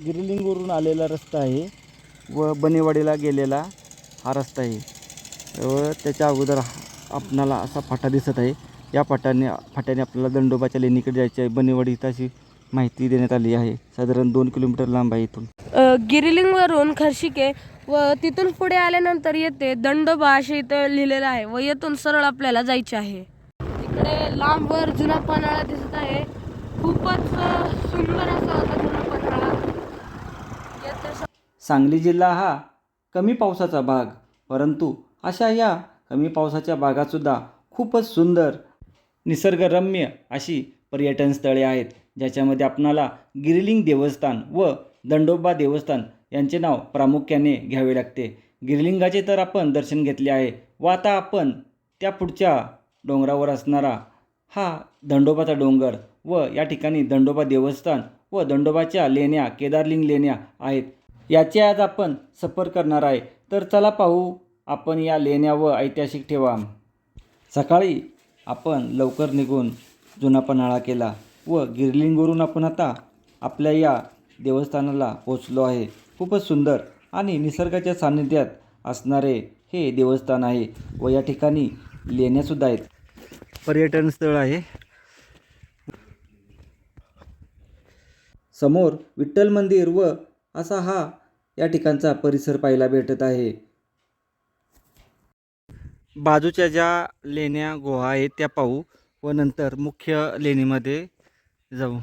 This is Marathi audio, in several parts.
गिरलिंगवरून आलेला रस्ता आहे व बनेवाडीला गेलेला हा रस्ता आहे व त्याच्या अगोदर आपणाला असा फाटा दिसत आहे. या फाट्याने आपल्याला दंडोबाच्या लेणीकडे जायचे आहे. बनेवाडी इथं अशी माहिती देण्यात आली आहे. साधारण 2 किलोमीटर लांब आहे इथून. गिरिलिंगवरून खर्शिके व तिथून पुढे आल्यानंतर येते दंडोबा असे इथं लिहिलेलं आहे व येथून सरळ आपल्याला जायचे आहे. इकडे लांबवर जुना पन्हाळा दिसत आहे. खूपच सुंदर असा होता जुना पन्हाळा. सांगली जिल्हा हा कमी पावसाचा भाग, परंतु अशा या कमी पावसाच्या भागातसुद्धा खूपच सुंदर निसर्गरम्य अशी पर्यटन स्थळे आहेत, ज्याच्यामध्ये आपणाला गिरिलिंग देवस्थान व दंडोबा देवस्थान यांचे नाव प्रामुख्याने घ्यावे लागते. गिरिलिंगाचे तर आपण दर्शन घेतले आहे व आता आपण त्या पुढच्या डोंगरावर असणारा हा दंडोबाचा डोंगर व या ठिकाणी दंडोबा देवस्थान व दंडोबाच्या लेण्या, केदारलिंग लेण्या आहेत, याचे आज आपण सफर करणार आहे. तर चला पाहू आपण या लेण्या व ऐतिहासिक ठेवा. सकाळी आपण लवकर निघून जुना पन्हाळा केला व गिरलिंगवरून आपण आता आपल्या या देवस्थानाला पोचलो आहे. खूपच सुंदर आणि निसर्गाच्या सान्निध्यात असणारे हे देवस्थान आहे व या ठिकाणी लेण्यासुद्धा आहेत. पर्यटन स्थळ आहे. समोर विठ्ठल मंदिर व असा हा या ठिकाणचा परिसर पाहायला भेटत आहे. बाजूच्या ज्या लेण्या गुहा आहेत त्या पाहू व नंतर मुख्य लेणीमध्ये जाऊ.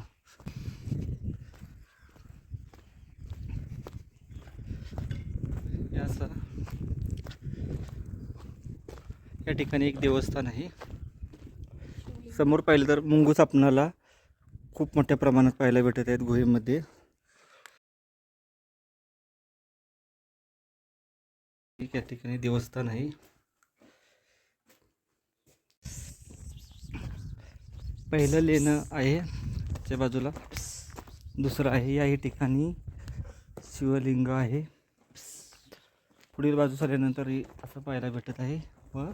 या ठिकाणी एक देवस्थान आहे. समोर पाहिलं तर मुंगूस आपणाला खूप मोठ्या प्रमाणात पाहायला भेटत आहेत गुहेमध्ये. या ठिकाणी देवस्थान आहे. पहिलं लेणं आहे त्या बाजूला, दुसरं आहे. या ठिकाणी शिवलिंग आहे. पुढील बाजूस आल्यानंतर असं पाहायला भेटत आहे व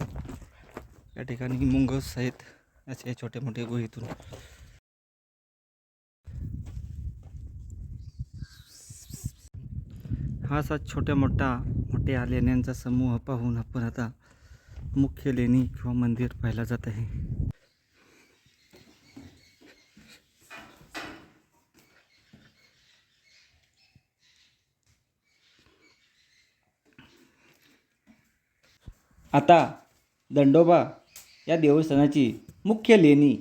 या ठिकाणी मुंगस आहेत असे छोटे मोठे गुहेतून. हा असा मोठ्या लेण्यांचा समूह पाहून आपण आता मुख्य लेणी किंवा मंदिर पाहायला जात आहे. आता दंडोबा या देवस्थानाची मुख्य लेणी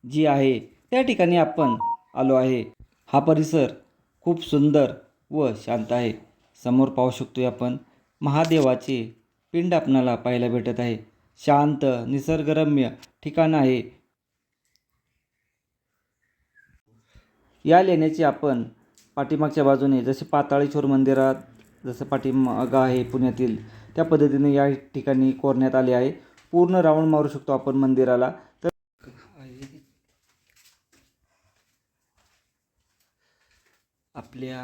जी आहे त्या ठिकाणी आपण आलो आहे. हा परिसर खूप सुंदर व शांत आहे. समोर पाहू शकतोय आपण महादेवाचे पिंड आपणाला पाहायला भेटत आहे. शांत निसर्गरम्य ठिकाण आहे. या लेण्याची आपण पाठीमागच्या बाजूने जसे पाताळेश्वर मंदिरात जसं पाठीमागं आहे पुण्यातील, त्या पद्धतीने या ठिकाणी कोरण्यात आले आहे. पूर्ण राऊंड मारू शकतो आपण मंदिराला. तर आपल्या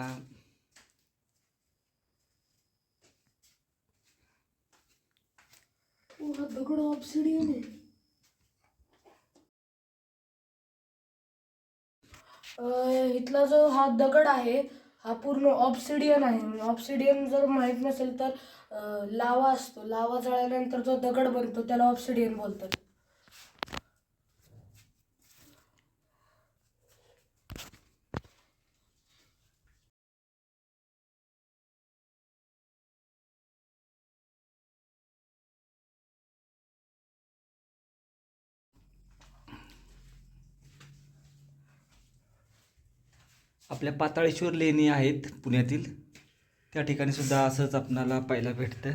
दगड ऑब्सिडियन आहे. इथला जो हा दगड आहे हा पूर्ण ऑब्सिडियन आहे. ऑब्सिडियन जर माहित नसेल तर लावा असतो, लावा जळाल्यानंतर जो दगड बनतो त्याला ऑब्सिडियन बोलतात. आपल्या पाताळेश्वर लेणी आहेत पुण्यातील, त्या ठिकाणी सुद्धा असंच आपणाला पाहायला भेटतं.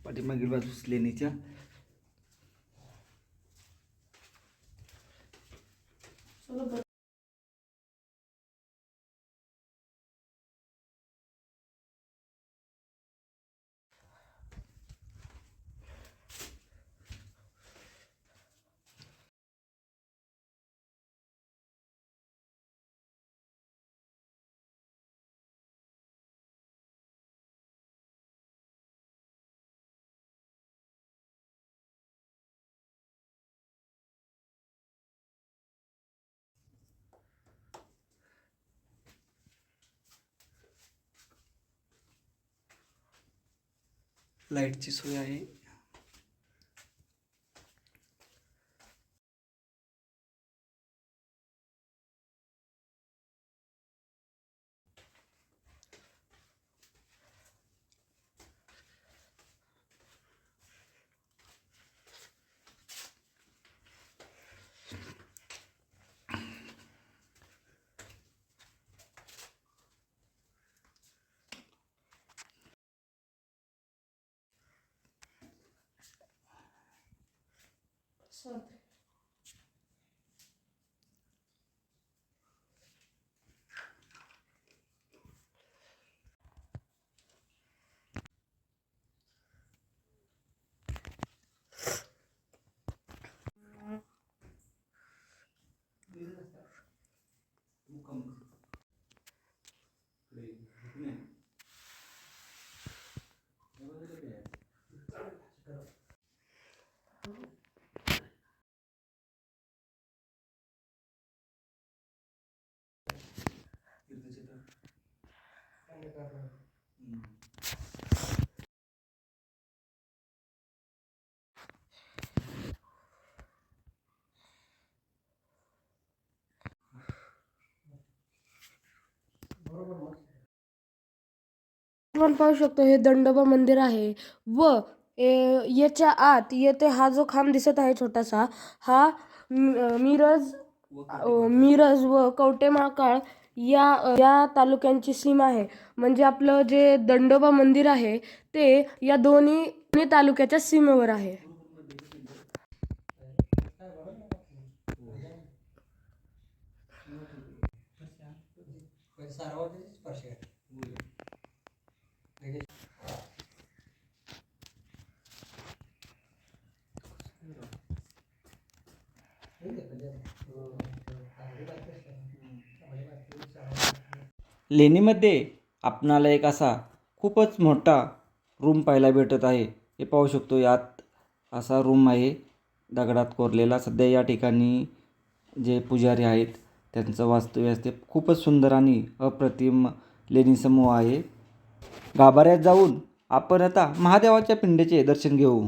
पाठीमागील बाजूस लेणीच्या लाईटची सोय आहे. आपण पाहू शकतो हे दंडोबा मंदिर आहे व याच्या आत येथे हा जो खांब दिसत आहे छोटासा हा मिरज व कवठेमहांकाळ या तालुक्यांची सीमा आहे. म्हणजे आपलं जे दंडोबा मंदिर आहे ते या दोन्ही तालुक्याच्या सीमेवर आहे. लेणीमध्ये आपणाला एक असा खूपच मोठा रूम पाहायला भेटत आहे. हे पाहू शकतो यात असा रूम आहे दगडात कोरलेला. सध्या या ठिकाणी जे पुजारी आहेत त्यांचं वास्तव्य असते. खूपच सुंदर आणि अप्रतिम लेणी समूह आहे. गाभाऱ्यात जाऊन आपण आता महादेवाच्या पिंडीचे दर्शन घेऊ.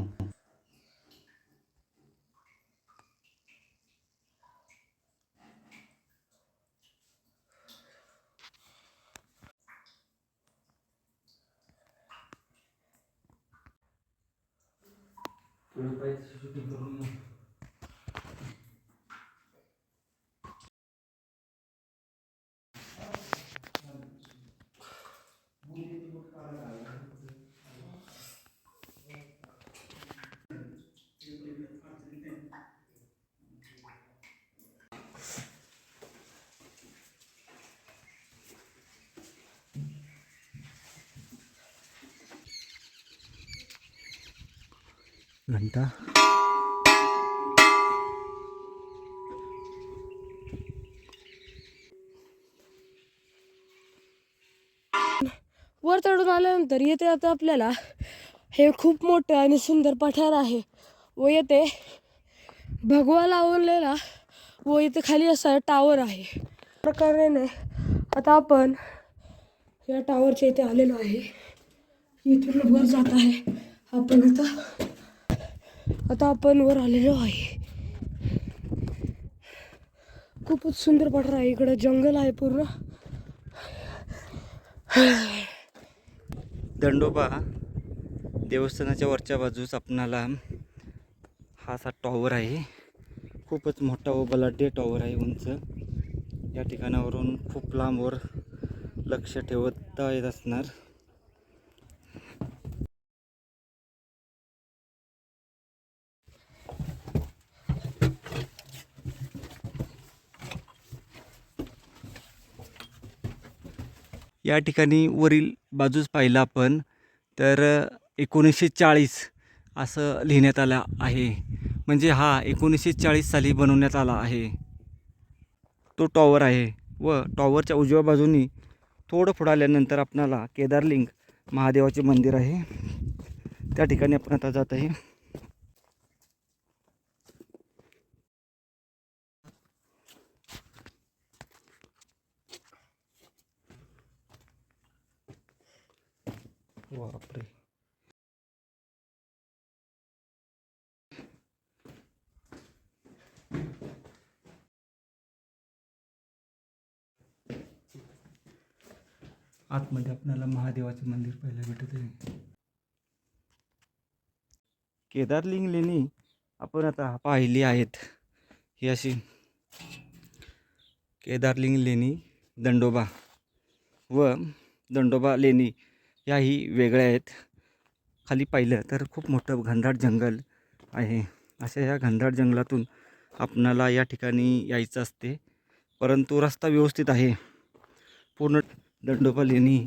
घंटा वर चढून आल्यानंतर येथे आता आपल्याला हे खूप मोठं आणि सुंदर पठार आहे व येथे भगवा लावलेला व इथे खाली असा टावर आहे. प्रकारे आता आपण या टावरच्या इथे आलेलो आहे. इथून वर जात आहे आपण आता आपण वर आलेलो आहे. खूपच सुंदर पठार आहे. इकडे जंगल आहे पूर्ण. दंडोबा देवस्थानाच्या वरच्या बाजूस आपणाला हा असा टॉवर आहे. खूपच मोठा व बलाढ्य टॉवर आहे उंच. या ठिकाणावरून खूप लांबवर लक्ष ठेवता येत असणार. या ठिकाणी वरील बाजूस पाहिलं आपण तर 1940 असं लिहिण्यात आलं आहे. म्हणजे हा 1940 साली बनवण्यात आला आहे. तो टॉवर आहे व टॉवरच्या उजव्या बाजूनी थोडं पुढं आल्यानंतर आपणाला केदारलिंग महादेवाचे मंदिर आहे. त्या ठिकाणी आपण आता जात आहे. बापरे. आतमध्ये आपल्याला महादेवाचे मंदिर पाहायला भेटत आहे. केदारलिंग लेणी आपण आता पाहिली आहेत. ही अशी केदारलिंग लेणी, दंडोबा व दंडोबा लेणी याही वेगळ्या आहेत. खाली पाहिलं तर खूप मोठं घनदाट जंगल आहे. अशा या घनदाट जंगलातून आपणाला या ठिकाणी यायचं असते, परंतु रस्ता व्यवस्थित आहे. पूर्ण दंडोबा लेणी,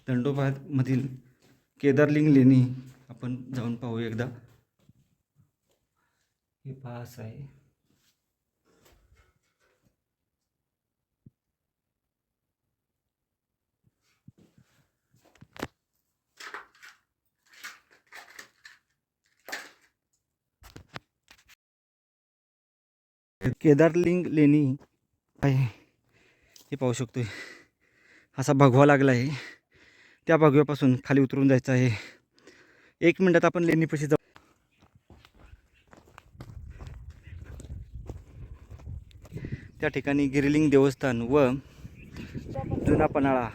दंडोबामधील केदारलिंग लेणी आपण जाऊन पाहू एकदा. हे पहा असं आहे. केदारलिंग लेणी आहे, हे पाहू शकतोय. असा भगवा लागला आहे. त्या भगव्यापासून खाली उतरून जायचं आहे. 1 मिनिटात आपण लेणीपाशी जाऊ. त्या ठिकाणी गिरिलिंग देवस्थान व जुना पन्हाळा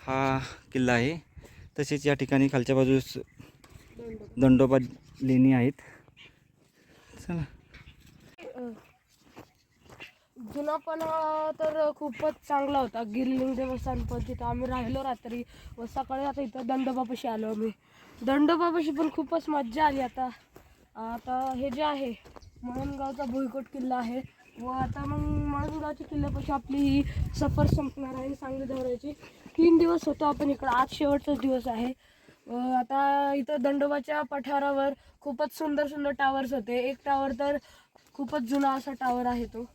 हा किल्ला आहे. तसेच या ठिकाणी खालच्या बाजूस दंडोबा लेणी आहेत. चला. जुना पन्हाळा तर खूपच चांगला होता. गिरलिंग देवस्थान पण तिथं आम्ही राहिलो रात्री व सकाळी आता इथं दंडोबापाशी आलो आम्ही. दंडोबापाशी पण खूपच मज्जा आली. आता हे जे आहे मळणगावचा भुईकोट किल्ला आहे व आता मग मळणगावच्या किल्ल्यापाशी आपली ही सफर संपणार आहे सांगली दौऱ्याची. 3 दिवस होतो आपण इकडं, आज शेवटचाच दिवस आहे. व आता इथं दंडोबाच्या पठारावर खूपच सुंदर सुंदर टावर्स होते. एक टावर तर खूपच जुना असा टावर आहे तो.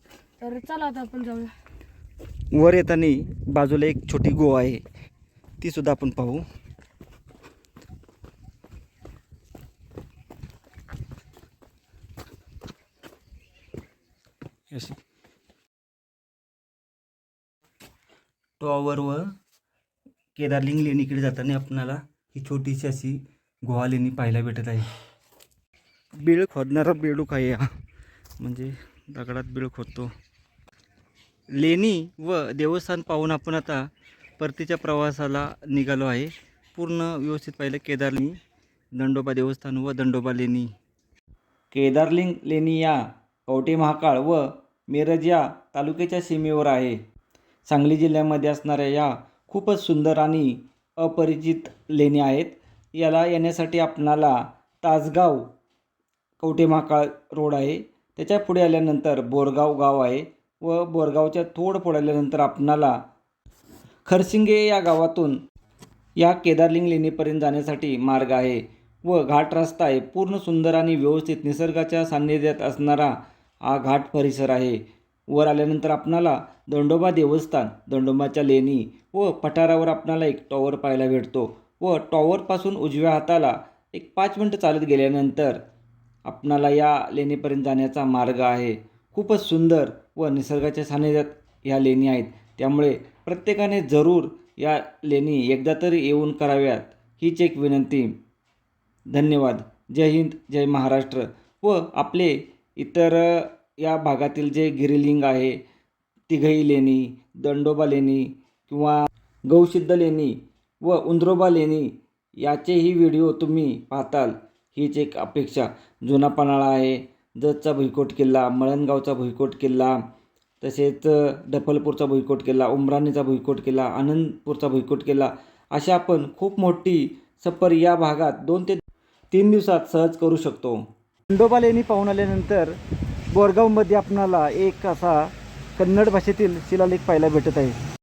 तर चला आता आपण जाऊया. वर येताना बाजूला एक छोटी गुहा आहे, ती सुद्धा आपण पाहू. टॉवर व केदारलिंग लेणीकडे जाताना आपणाला ही छोटीशी अशी गुहा लेणी पाहायला भेटत आहे. बीळ खोदणारा बेडूक आहे हा, म्हणजे दगडात बीळ खोदतो. लेणी व देवस्थान पाहून आपण आता परतीच्या प्रवासाला निघालो आहे. पूर्ण व्यवस्थित पाहिलं केदारलिंग, दंडोबा देवस्थान व दंडोबा लेणी. केदारलिंग लेणी या कवठे महाकाळ व मिरज या तालुक्याच्या सीमेवर आहे. सांगली जिल्ह्यामध्ये असणाऱ्या या खूपच सुंदर आणि अपरिचित लेणी आहेत. याला येण्यासाठी आपणाला तासगाव कवठे महाकाळ रोड आहे, त्याच्या पुढे आल्यानंतर बोरगाव गाव आहे व बोरगावच्या थोडं पुढे आल्यानंतर आपणाला खरसिंगे या गावातून या केदारलिंग लेणीपर्यंत जाण्यासाठी मार्ग आहे व घाट रस्ता आहे. पूर्ण सुंदर आणि व्यवस्थित निसर्गाच्या सान्निध्यात असणारा हा घाट परिसर आहे. वर आल्यानंतर आपणाला दंडोबा देवस्थान, दंडोबाच्या लेणी व पठारावर आपणाला एक टॉवर पाहायला भेटतो व टॉवरपासून उजव्या हाताला एक 5 मिनटं चालत गेल्यानंतर आपणाला या लेणीपर्यंत जाण्याचा मार्ग आहे. खूपच सुंदर व निसर्गाच्या सानिध्यात ह्या लेणी आहेत, त्यामुळे प्रत्येकाने जरूर या लेणी एकदा तरी येऊन कराव्यात हीच एक विनंती. धन्यवाद. जय हिंद, जय महाराष्ट्र. व आपले इतर या भागातील जे गिरिलिंग आहे, तिघई लेणी, दंडोबा लेणी किंवा गौसिद्ध लेणी व उंद्रोबा लेणी याचेही व्हिडिओ तुम्ही पाहताल हीच एक अपेक्षा. जुना पन्हाळा आहे, जतचा भुईकोट किल्ला, मळणगावचा भुईकोट किल्ला, तसेच डफलपूरचा भुईकोट किल्ला, उमराणीचा भुईकोट किल्ला, आनंदपूरचा भुईकोट किल्ला, अशा आपण खूप मोठी सफर या भागात 2 ते 3 दिवसात सहज करू शकतो. दंडोबा लेणी पाहून आल्यानंतर बोरगावमध्ये आपणाला एक असा कन्नड भाषेतील शिलालेख पाहायला भेटत आहे.